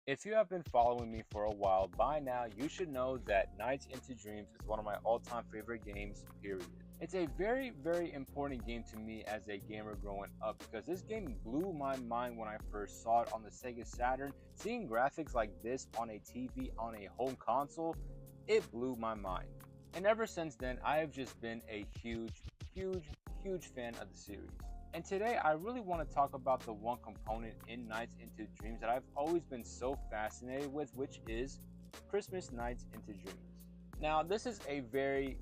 If you have been following me for a while, by now you should know that Nights into Dreams is one of my all-time favorite games, period. It's a very, very important game to me as a gamer growing up because this game blew my mind when I first saw it on the Sega Saturn. Seeing graphics like this on a TV, on a home console, it blew my mind. And ever since then, I have just been a huge fan of the series. And today I really want to talk about the one component in Nights into Dreams that I've always been so fascinated with, which is Christmas Nights into Dreams. Now, this is a very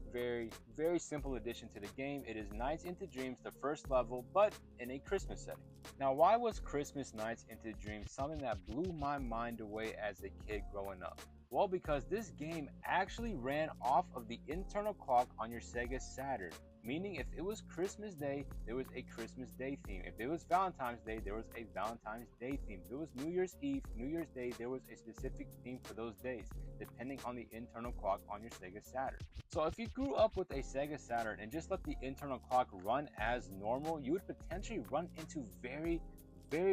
simple addition to the game. It is Nights into Dreams, the first level, but in a Christmas setting. Now, why was Christmas Nights into Dreams something that blew my mind away as a kid growing up? Well, because this game actually ran off of the internal clock on your Sega Saturn. Meaning, if it was Christmas Day, there was a Christmas Day theme. If it was Valentine's Day, there was a Valentine's Day theme. If it was New Year's Eve, New Year's Day, there was a specific theme for those days, depending on the internal clock on your Sega Saturn. So if you grew up with a Sega Saturn and just let the internal clock run as normal, you would potentially run into very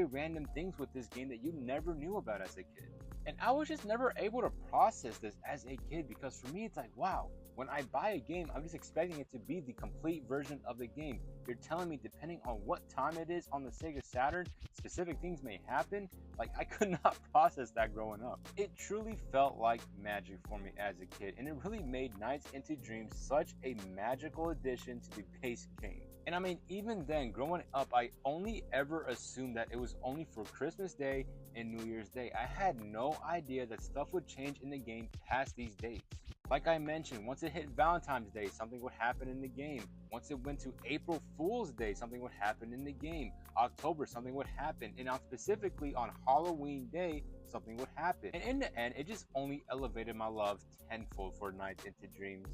random things with this game that you never knew about as a kid. And I was just never able to process this as a kid because for me, it's like, wow, when I buy a game, I'm just expecting it to be the complete version of the game. You're telling me, depending on what time it is on the Sega Saturn, specific things may happen. Like, I could not process that growing up. It truly felt like magic for me as a kid, and it really made Nights into Dreams such a magical addition to the base game. And I mean, even then, growing up, I only ever assumed that it was only for Christmas Day and New Year's Day. I had no idea that stuff would change in the game past these dates. Like I mentioned, once it hit Valentine's Day, something would happen in the game. Once it went to April Fool's Day, something would happen in the game. October, something would happen. And now specifically on Halloween Day, something would happen. And in the end, it just only elevated my love tenfold for Nights into Dreams.